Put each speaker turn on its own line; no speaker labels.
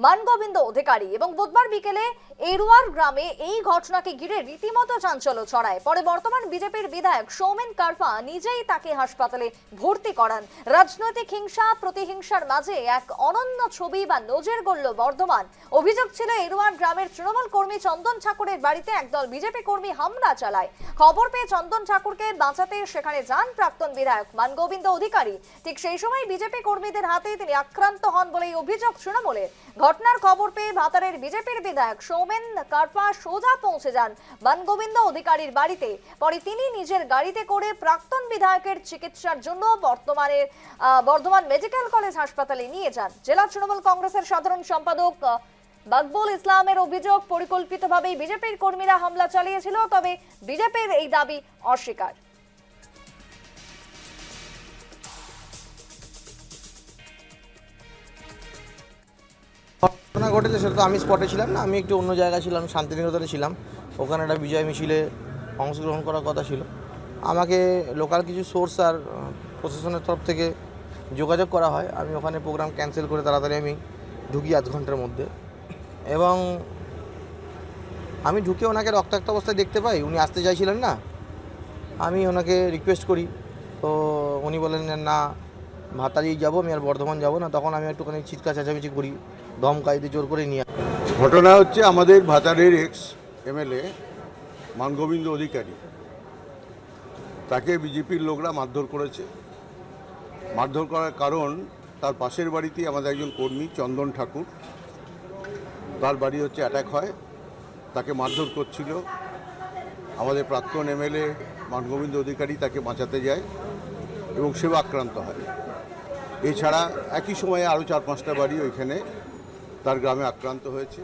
মানগোবিন্দ অধিকারী এবং বুধবার বিকেলে এরুয়ার গ্রামে এই ঘটনাকে ঘিরে রীতিমতো চাঞ্চল্য ছড়ায়। পরে বর্তমান বিজেপির বিধায়ক সৌমেন কারফা নিজেই তাকে হাসপাতালে ভর্তি করান। রাজনৈতিক হিংসা প্রতিহিংসার মাঝে এক অনন্য ছবি বা নজির গড়ল বর্ধমান। অভিযোগ ছিল এরুয়ার গ্রামের তৃণমূল কর্মী চন্দন ঠাকুরের বাড়িতে একদল বিজেপি কর্মী হামলা চালায়। খবর পেয়ে চন্দন ঠাকুরকে বাঁচাতে সেখানে যান প্রাক্তন বিধায়ক মানগোবিন্দ অধিকারী। ঠিক সেই সময় বিজেপি কর্মীদের হাতে তিনি আক্রান্ত হন বলেই অভিযোগ তৃণমূলের। ঘটনার খবর পেয়ে ভাতারের বিজেপির বিধায়ক সৌমেন কারফা সোজা পৌঁছে যান মানগোবিন্দ অধিকারীর বাড়িতে। পরে তিনি নিজের গাড়িতে করে প্রাক্তন বিধায়কের চিকিৎসার জন্য বর্ধমান মেডিকেল কলেজ হাসপাতালে নিয়ে যান। জেলা তৃণমূল কংগ্রেসের সাধারণ সম্পাদক মকবুল ইসলামের অভিযোগ, পরিকল্পিতভাবেই বিজেপির কর্মীরা হামলা চালিয়েছিল, তবে বিজেপির এই দাবি অস্বীকার।
ঘটনা ঘটেছে সেটা তো আমি স্পটে ছিলাম না, আমি একটু অন্য জায়গায় ছিলাম, শান্তিনিকেতনে ছিলাম। ওখানে একটা বিজয় মিছিলে অংশগ্রহণ করার কথা ছিল। আমাকে লোকাল কিছু সোর্স আর প্রশাসনের তরফ থেকে যোগাযোগ করা হয়। আমি ওখানে প্রোগ্রাম ক্যান্সেল করে তাড়াতাড়ি আমি ঢুকি আধ ঘন্টার মধ্যে, এবং আমি ঢুকে ওনাকে রক্তাক্ত অবস্থায় দেখতে পাই। উনি আসতে চাইছিলেন না, আমি ওনাকে রিকোয়েস্ট করি, তো উনি বলেন না ভাতারেই যাবো, আমি আর বর্ধমান যাব না। তখন আমি একটুখানি চিৎকার চেঁচামেচি করি, ধমকাইতে জোর করে নিয়ে।
ঘটনা হচ্ছে আমাদের ভাতারের এক্স এমএলএ মানগোবিন্দ অধিকারী, তাকে বিজেপির লোকরা মারধর করেছে। মারধর করার কারণ, তার পাশের বাড়িতেই আমাদের একজন কর্মী চন্দন ঠাকুর, তার বাড়ি হচ্ছে অ্যাটাক হয়, তাকে মারধর করছিল। আমাদের প্রাক্তন এমএলএ মানগোবিন্দ অধিকারী তাকে বাঁচাতে যায় এবং সেও আক্রান্ত হয়। এছাড়া একই সময়ে আরও 4-5টা বাড়ি ওইখানে তার গ্রামে আক্রান্ত হয়েছে।